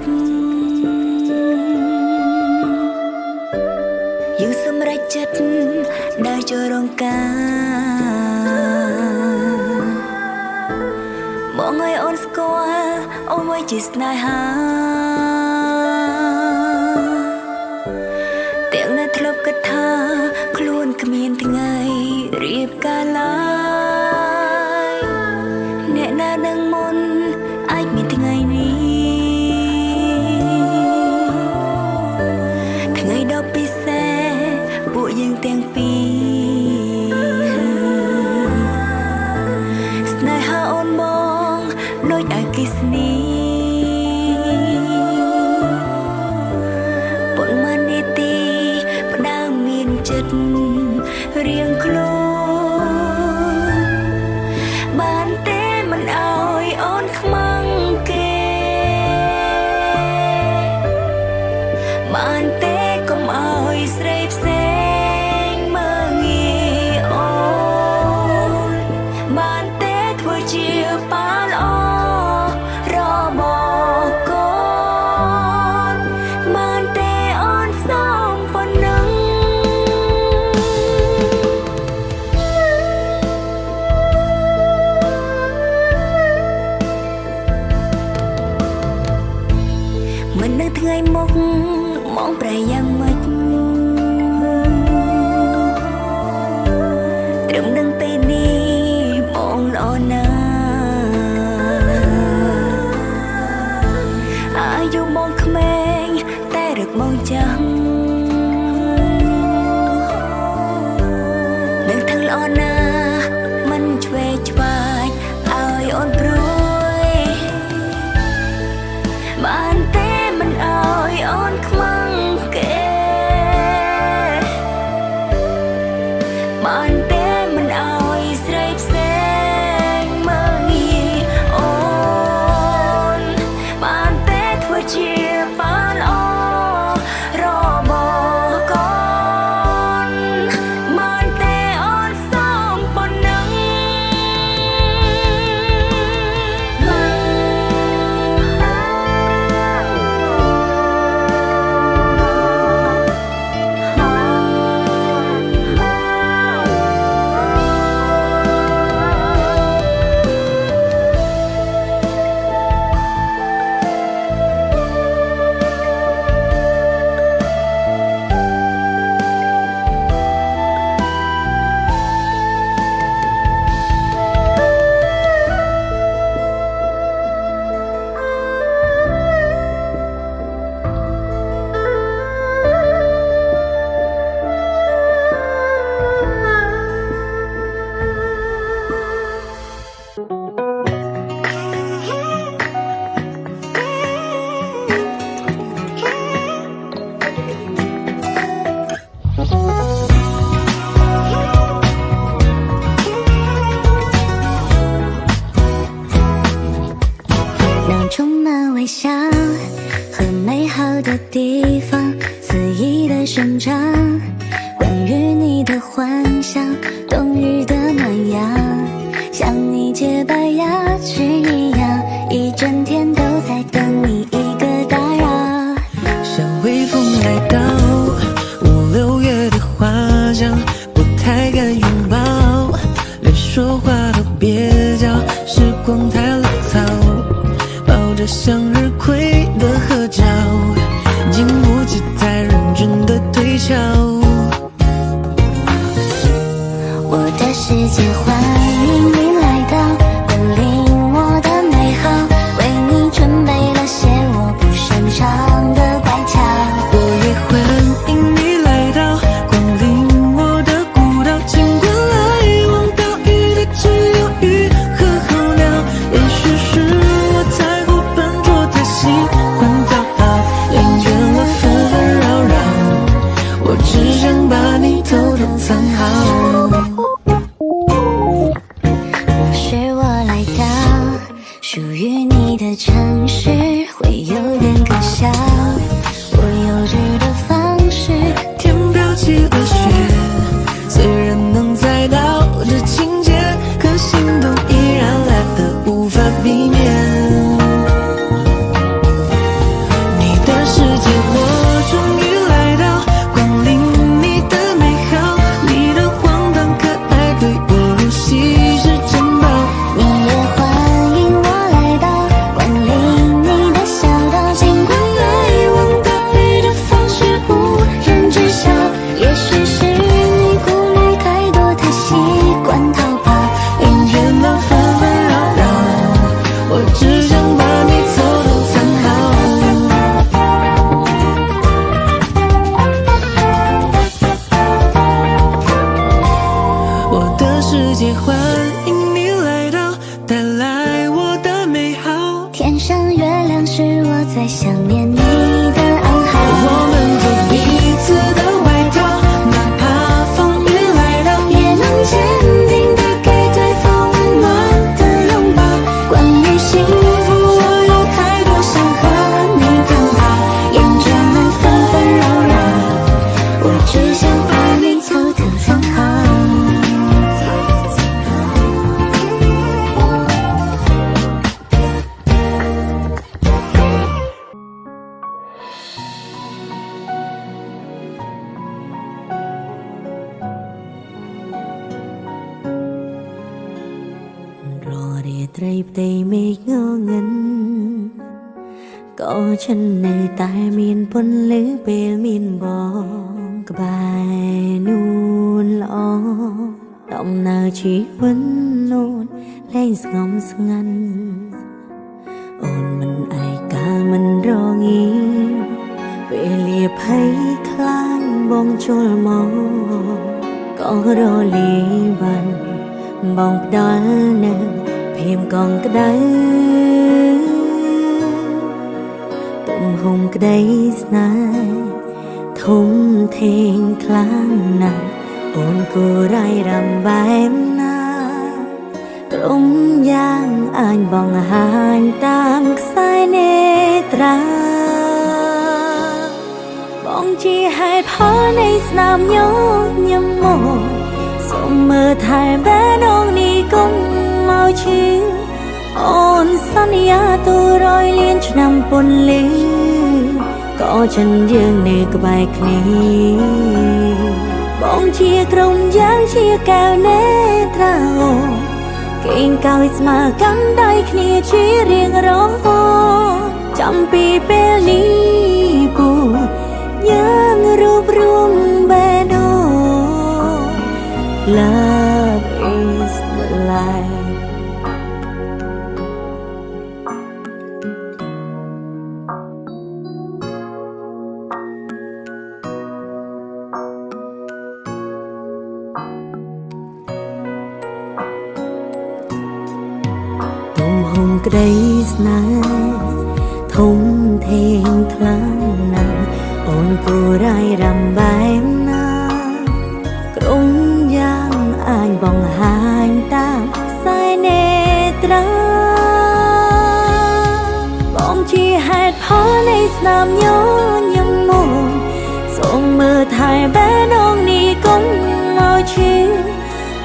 យើងសម្រេចចិត្តដើរចូលរងការមកឲ្យអូនស្គាល់អូនមួយជាស្នេហាទាំងនៅធ្លាប់គិតថាខ្លួនគ្មានថ្ងៃរៀបការឡើយអ្នកណានឹងមុនអាចមានថ្ងៃនេះថ្ងៃដ៏ពិសេសពួកយើងទាំងពីរស្នេហាអូនបងដូចអគ្គិសនីប៉ុន្មាននាទីផ្ដើមមានចិត្តរៀងខ្លួនបានទេមិនអើយអូនខ្មាំងគេបានទេកុំអើយស្រីផ្សេងមើងងាយអូនបានទេធ្វើជាប៉ាល្អរបស់កូនបានទេអូនសូមប៉ុណ្ណឹងមិននៅថ្ងៃមុខមកប្រែយ៉ាងម៉េចត្រឹមនឹងពេលនេះបងល្អណាស់អាយុបងក្មេងតែរឹកមកចាំនឹងថឹងល្អណាស់មិនឆ្វេងឆ្វាយឲ្យអូនព្រួយបានទេមិនអើយអូនខ្មាំងគេបានទេមិនអើយស្រីផ្សេងមើងងាយអូនបានទេធ្វើជាប៉ាល្អរបស់កូនបានទេអូនសូមប៉ុណ្ណឹង当充满微笑和美好的地方肆意的生长，关于你的幻想，冬日的暖阳，像你洁白牙齿一样，一整天都在等你一个打扰。像微风来到5、6月的花香，不太敢拥抱，连说话都蹩脚，时光太潦草，抱着向日葵的合照，经不起太认真的推敲。我的世界欢迎你来到，光临我的美好，为你准备了些我不擅长的乖巧。我也欢迎你来到，光临我的孤岛，尽管来往岛屿的只有鱼和候鸟。也许是我太过笨拙，太喜欢讨好，厌倦了纷纷扰扰，我只想把你偷偷藏好。世界换因你来到，带来我的美好。天上月亮是我最想念你的暗号。我们做彼此的外套，哪怕风雨来到，也能坚定地给对方温暖的拥抱。关于幸福，我有太多想和你讨好，厌倦了纷纷扰扰，我只想把你偷偷藏好。ត្រីផ្ទៃមេឃងងឹនក៏ฉันនៅតែមានពន្លឺពេលមានបងក្បែរនួនល្អដំណើរជីវិតនួនលែងស្ងំស្ងាត់អូនមិនឯកាមិនរងាពេលលាភ័យខ្លាញ់បងជុលមកក៏រលាបានបងផ្ដល់នៅភាពកងក្ដៅទំហំក្ដីស្នេហ៍ធំធេងខ្លាំងណាស់អូនគួររាយរំបែបណាក្រុមយ៉ាងអាចបង្ហាញតាមខ្សែនេត្រាបងជាហេតុផលនៃស្នាមញញឹមមកសូមមើលថែបេះដូងនេះកុំមកឈឺអូនសន្យាទូរយលានឆ្នាំពន្លឺក៏ฉันយើងនៅក្បែរគ្នាបងជាក្រុមយ៉ាងជាកែវនេត្រាអូគេងកោយស្មើកាន់ដៃគ្នាជារៀងរហូតចាំពីពេលនេះពូយើងរួបរวมបេះដូង Love is the lifeក្ដីស្នេហ៍ធំធេងខ្លាំងណាស់អូនគួររាយរំបែបណាក្រុមយ៉ាងអាចបង្ហាញតាមខ្សែនេត្រាបងជាហេតុផលនៃស្នាមញញឹមមកសូមមើលថែបេះដូងនេះកុំមកឈឺ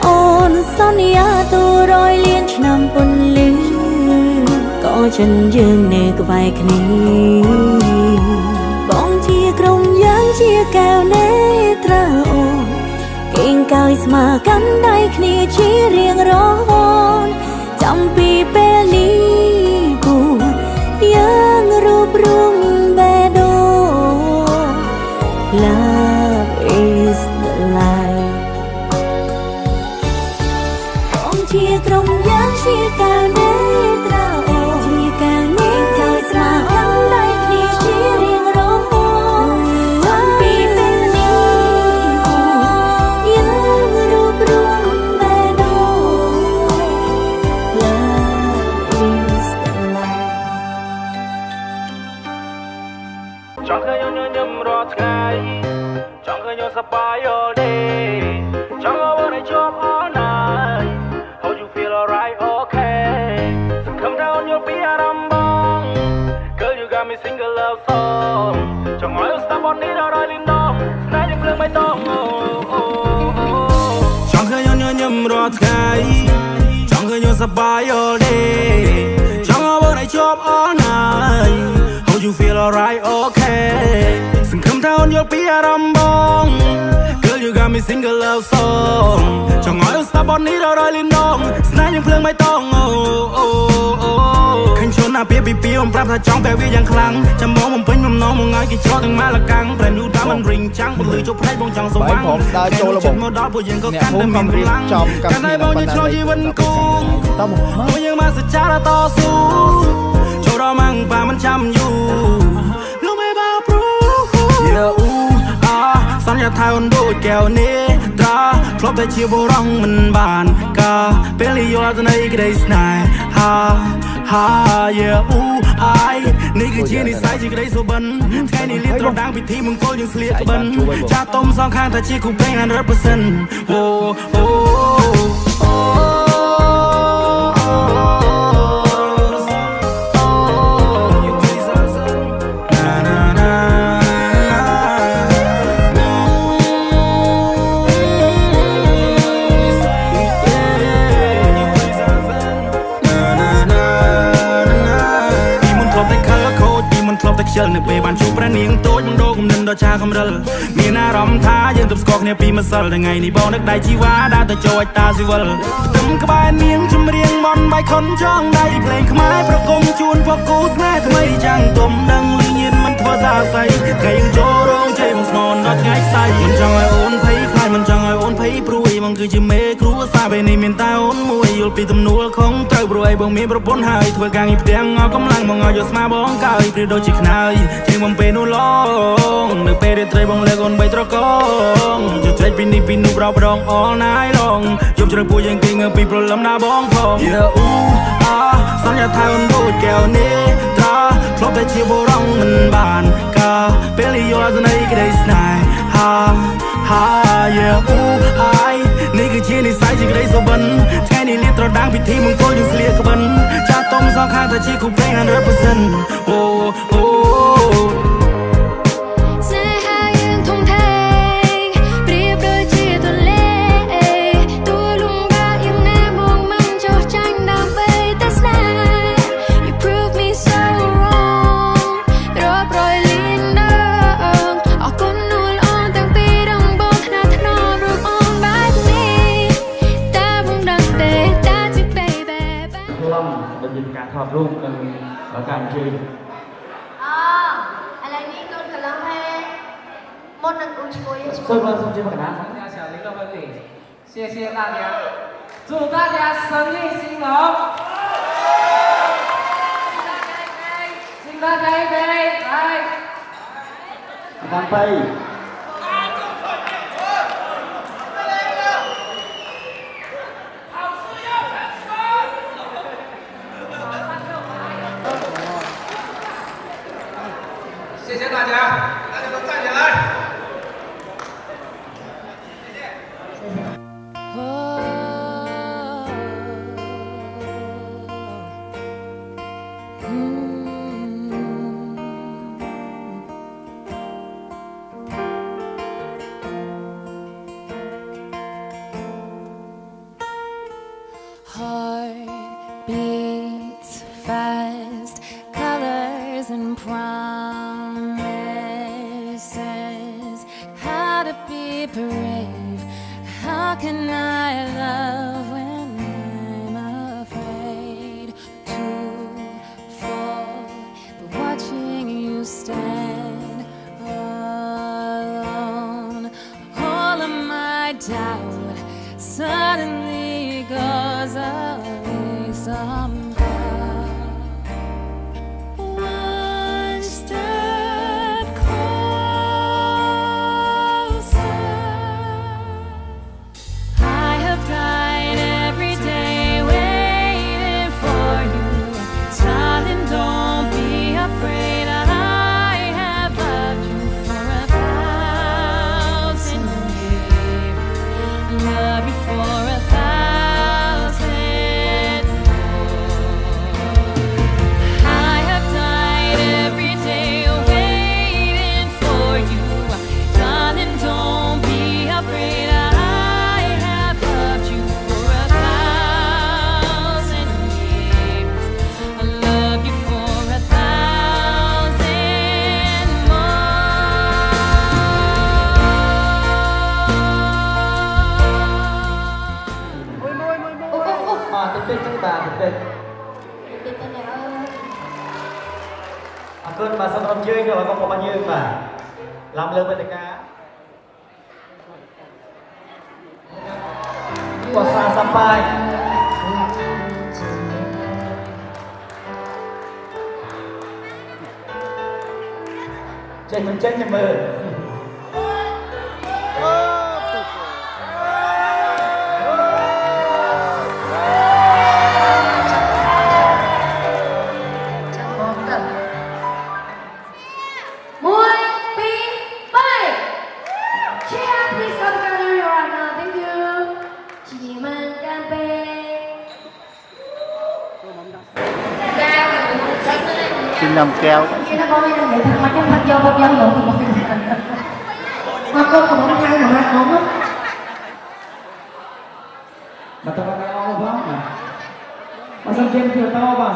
អូនសន្យាទូរយលានឆ្នាំពន្លឺក៏ฉันយើងនៅក្បែរគ្នាបងជាក្រុមយ៉ាងជាកែវនេត្រាអូគេងកោយស្មើកាន់ដៃគ្នាជារៀងរហូតចាំពីពេលនេះពូយើងរួបរวมបេះដូង Love is the life បងជាក្រុមយ៉ាងជាកែវនេត្រាសប្បាយ all day ចង់ឲ្យបានជាប់ all night How you feel alright okay សង្ឃឹមថាអូនយល់ពីអារម្មណ៍បង Girl you got me single love song ចង់ឲ្យស្ដាប់បទនេះដល់រយលីនដងស្នេហ៍យើងភ្លើងបៃតងចង់ឃើញអូនញញឹមរាល់ថ្ងៃចង់ឃើញអូនសប្បាយ all day ចង់ឲ្យបានជាប់ all night How you feel alright okay សង្ឃឹមថាអូនយល់ពីអារម្មណ៍បង Girl you got me single love song ចង់ឲ្យអូនស្ដាប់បទនេះដល់រយលីនដងស្នេហ៍យើងភ្លើងបៃតងឃើញជួនណាពីពីអូនប្រាប់ថាចង់តែវាយ៉ាងខ្លាំងចាំមកបំពេញបំណងមកឲ្យគេចោលទាំងម៉ាលកាំង Brand new diamond ring ចាំងពលឺជប់ភ្នែកបងចង់ស្វាងខ្ញុំដើរចូលរបស់មកដល់ពួកយើងក៏កាន់តែមានកម្លាំងកាន់តែបងយើងឆ្លងជីវិតគូពួកយើងមកសច្ចាតស៊ូចូលដល់ម៉ាំងប៉ាមិនចាំយូរលោកមេបាព្រូសន្យាថាអូនដូចកែវនេត្រាធ្លាប់ บแต่เชียร์โบร้องมันบานกาเป็นลิโยอาตัวไหนก็ได้สนายฮ่าฮ่าเย่อู้ไอนี่คือเชียร์นิสัยที่ก็ได้โซบันแค่นี้เรียกตรงดังพิธีมึงโกยังเสียกบันชาต้มสองข้างแต่เชียร์คู่เพลง100%โอ้โอ้โอ้ เชิญในเปบานชูประนีงโต๊ดยังโดกำนันดอชาคำรัลมีหน้ารำท้ายังตบสกอกเนี่ยปีมาสัลได้ไงนี่บอกนักได้ชีวาดาแต่โจยตาสิวัลตึมกระบายเนียงชุมเรียงบอลใบคนจ้องได้เพลงขมายประกมชวนพวกกูสแน่ทำไมจังต้มดังลือยินมันทั่วซาใสไงยังโจร้องใจมันสนอนรัดไงใส่มันจังไอโอนไพ่คลายมันจังไอโอนไพ่ปรุยมันคือจะเมครัวซาไปในเมียนตาโอนมวยยุลปีตำนัวของเต้าปรุยบ่มีประปนหายถ้วยกางอีเตียงเอากำลังมองเอาอยู่สมาบ้องกายปริโดจิกนายที่มันเป็นอุลองในเปรตเตยบังเลกอนใบตระกองจะใจปีนี้ปีนูเราประดอง all night long ยมจะระบุยังเก่งเงือปีโปรลำหน้าบ้องทองเยอะอู้อาสัญญาไทยมันดูดแก้วเนตราครบแต่เชียร์โบร้องมันบานกาเป็นลิโยอาตัวไหนก็ได้สนายฮ่าฮ่าเยอะอู้ไอนี่คือเชียร์นิสัยที่ก็ได้โซบันแค่นี้เรียกตระดังพิธีมึงโกยังเสียกบันชาต้มสองข้างแต่เชียร์คู่เพลง100%โอ้โอ้การถอดรูปเป็นการยืนอะไรนี่ต้นกำลังให้มดนังอุชกุยส่วนวันสมจิตนะ小林乐婚礼，谢谢大家，祝大家生意兴隆，敬大家一杯，来，干杯！谢谢大家，大家都站起来。Heart beats fast, colors and promises. How to be brave? How can I love when I'm afraid to fall? But watching you stand alone, all of my doubt suddenly goes away somehow. One step closer. I have died every day waiting for you. Darling, don't be afraid. I have loved you for 1,000 years. Love you for 1,000 more. I have died every day waiting for you. Darling, don't be afraid. I have loved you for 1,000 years. I love you for 1,000 more. Tích chắc bà tích cơn bà sân ông chơi rồi bà không có bao nhiêu mà làm lên bên tay cá quả xa sampai trên mình chết nhà mơ nhầm kéo Khi nó coi nó vậy thằng mà chắc thằng vô dân luôn mà cô còn không hay mà không á mà tao nghe ông đó mà xong trên chưa to mà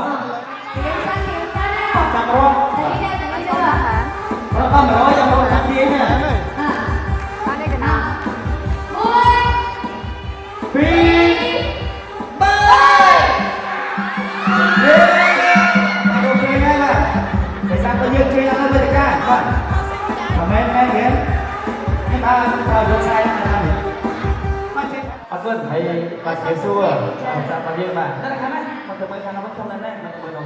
chạm rồi nó không nói chạm rồi chạm gì nè phi bơi ok ngay mà để sang tự nhiên chơi ăn với cả mà men kìa nhưng ta được sai Vâng, hãy bà sẽ xua sao bà viên mà rất là khá đấy mà từ bây giờ nó vẫn không lên đấy mà từ bây giờ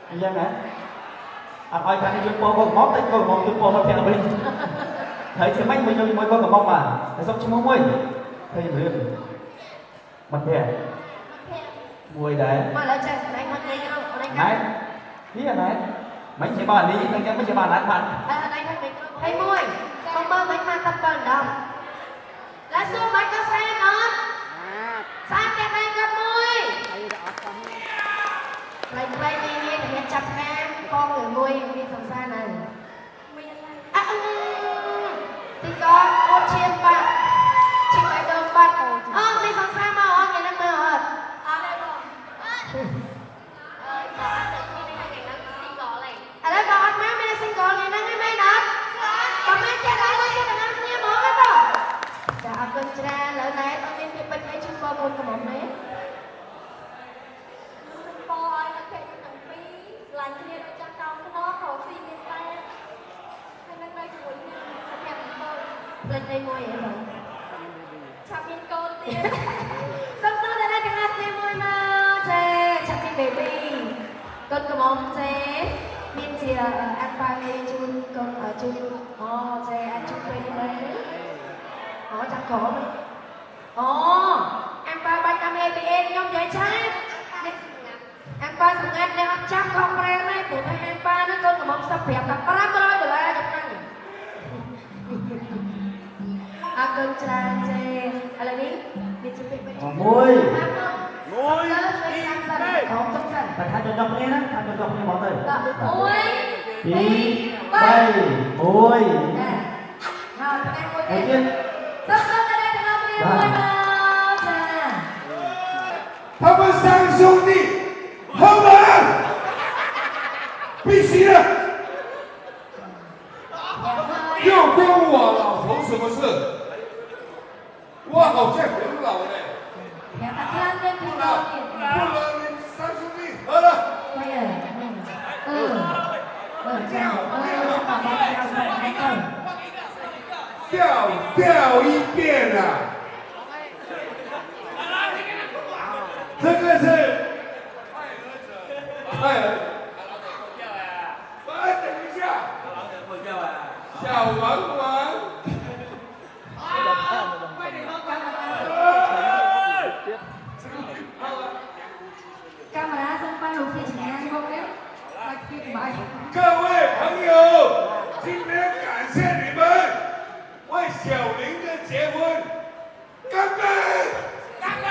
anh dân hả ôi khả năng chúng tôi còn móc tới còn móc chúng tôi mà theo mình thấy thì mấy mình mới có cả mong mà để xong chúng môi thấy mình mặt thẻ mùi đấy này ý là này mấy chị bà đi mấy chị bà lại mặt Hey môi, không bao mấy mà tập còn đâu là xua bạch có xe con xa kẹt anh gặp môi lấy đi nghe thì chặt em con người môi đi phòng xa này thì con cô chiên bạn chị phải đơn bạn đi phòng xa mà ông nhìn em mơ ở đây có anh má mẹ sinh con này đang mẹ đó còn mẹ chết lại đây cho thằng em mở cái đó dạ con tra lỡ này con đi bệnh ấy chung qua một cái mỏng đấy coi nó kêu thằng Phi lành kia nó cho con nó khổ Phi như ta hay đang đây của mình sẽ đẹp hơn lên đây môi vậy rồi chào miên con tiên sắp tới đây đây thằng em môi mà chè chào miên baby con cầm ông chè miên chè ăn ba lê chun con ở chun chè ăn chun quay đi đây chẳng khổ nữa em ba bánh cam em nhông vậy trái em ba sừng anh đang chắc không ra này của thằng em ba nó con mong sắp đẹp gặp ba rồi được lại chụp năng con trai chê là đi đi chụp hình môi môi không chắc chắn phải thay cho chọc nghe đó thay cho chọc nghe bọn tôi môi đi bay môi đầu tiên他们三兄弟，后门必须的，又跟我老头什么事？我好像很老嘞。不能，你三兄弟喝了。掉一遍啊！这个是快儿子，等一下，小王王，各位朋友，今天感谢你们为小林的结婚干杯！干杯！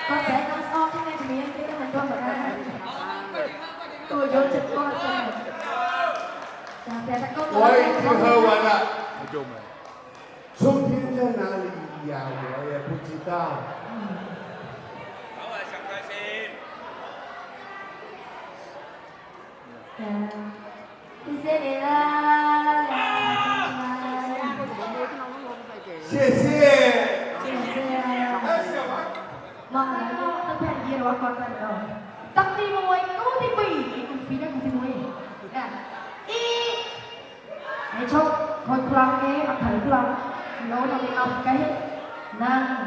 con sẽ con so cái này thì mình cái mình con phải ra tôi vô chụp con我已经喝完了。春天在哪里呀？我也不知道。谢谢。 mà nó phải gì đó con phải rồi tập đi môi cố đi bì cùng phi đó cùng đi môi y hãy cho hồi khlang cái ấp thử khlang nó là cái ấp cái năng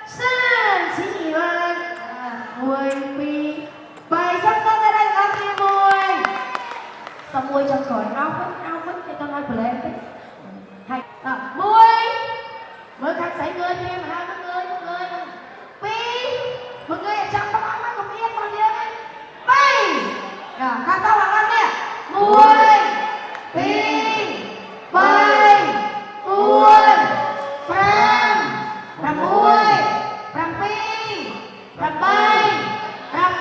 sơn chỉ gì mà môi phi bài sắp tới đây ấp đi môi xong môi cho khỏi áo vứt thì tao nói phải lên hay môi mới khắc xảy người thì em hai người pi mọi người chăm bác mắt cùng yên con yên bay các tao là con nè mùi pi bay mùi pram mùi pram pi pram bay pram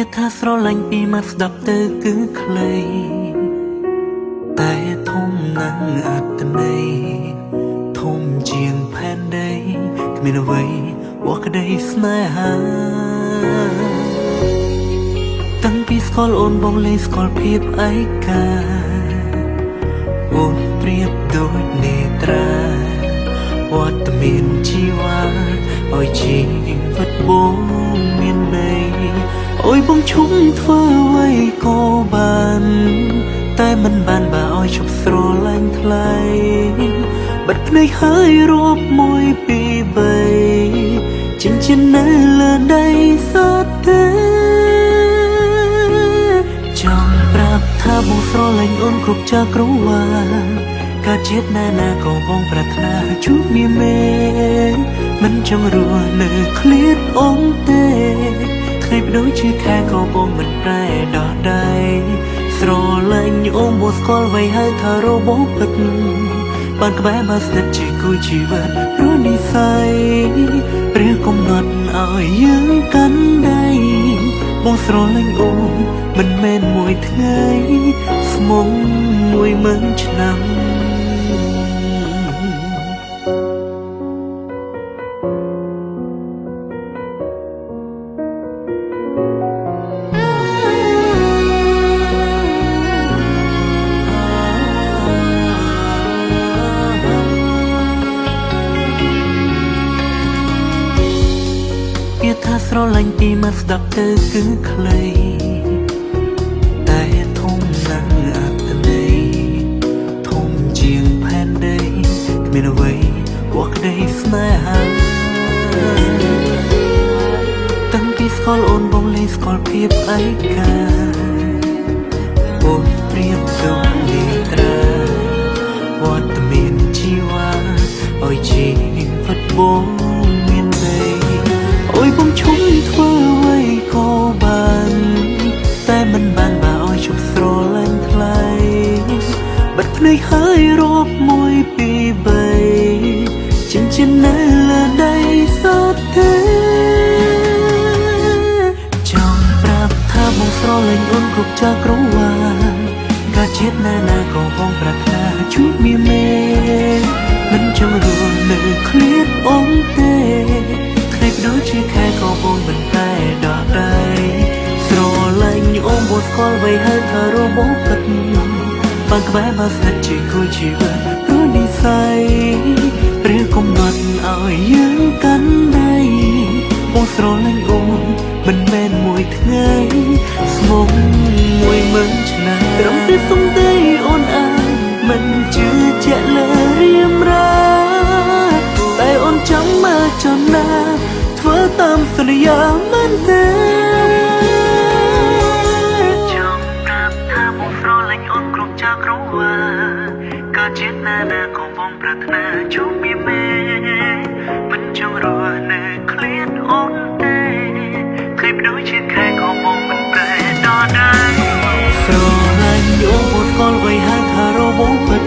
វាថាស្រឡាញ់ពីមកស្ដាប់ទៅគឺខ្លីតែធំណាស់អត្តន័យធំជាងផែនដីគ្មានអ្វីវក្ដីស្នេហាតាំងពីស្គាល់អូនបងលេងស្គាល់ភាពឯកាអូនប្រៀបដូចនេត្រាវត្តមានជីវ៉ាឲ្យជីវិតបងមានន័យអូយបងឈុំធ្វើអ្វីក៏បានតែមិនបានបើឲ្យឈប់ស្រឡាញ់ថ្លៃបាត់ភ្នែកហើយរាប់1 2 3ចិញ្ចិននៅលើដីសតទេចង់ប្រាប់ថាបងស្រឡាញ់អូនគ្រប់ចក្រវាលកើតជាតិណាក៏បងប្រាថ្នាជួបនាមេមិនចង់រស់នៅឃ្លាតអូនទេថ្ងៃបដូរជាខែក៏បងមិនប្រែដោះដៃស្រឡាញ់អូនមកស្គាល់ໄວហើយថារបបពិតបានក្បែរមកស្និទ្ធជាគូជីវិតព្រោះនិស័យព្រះកំណត់ឲ្យយើងកាន់ដៃបងស្រឡាញ់អូនមិនមែនមួយថ្ងៃស្មុំ10000ឆ្នាំ ថាស្រឡាញ់ពីមកស្ដាប់ទៅគឺខ្លីតែធំណាស់អត្តន័យធំជាងផែនដីគ្មានអ្វីវក្ដីស្នេហាតាំងពីស្គាល់អូនបងលេងស្គាល់ភាពឯកាអូនប្រៀបដូចនេត្រាវត្តមានជីវ៉ាឲ្យជីវិតបងមានន័យ អូយបងឈុំធ្វើអ្វីក៏បានតែមិនបានបើឲ្យឈប់ស្រឡាញ់ថ្លៃបាត់ភ្នែកហើយរាប់1 2 3ចិញ្ចិននៅលើដីសតទេចង់ប្រាប់ថាបងស្រឡាញ់អូនគ្រប់ចក្រវាលកើតជាតិណាក៏បងប្រាថ្នាជួបនាមេមិនចង់រស់នៅឃ្លាតអូនទេថ្ងៃបដូរជាខែក៏បងមិនតែដោះដៃស្រ một con vây hai thà rô bố bật bằng cái bé mà sẽ chỉ coi chỉ vềรู้นิสัยหรือกำหนดเอายืนกันได้วงสโลลันโอนมันแม่นมวยทั้งไงสมองมวยเหมือนชนะรำที่สมได้โอนอายมันจืดเจาะเลยเรียมราแต่โอนจำมาจนนาเธอตามสัญญามันเดิมจงรับถ้าวงสโลลันโอนกรุบจากรู้ว่าก็เจ็บหน้าของผมปรารถนาจูบมีแม่มันจงรัวในเคลียดโอนเต้เคยไปดูชิดใครของผมมันแปรดอได้สโลลันโอนmột con vây hai thà rô bố bật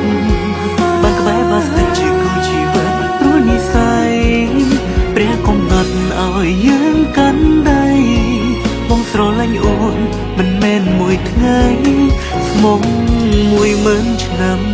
bằng cái bé bà sẽ chỉ coi chỉ vềรู้นิสัยเปรียกำหนดเอายืนกันได้วงสโลลันโอนมันแม่นมวยทั้งไงสมองมวยเหมือนฉนำ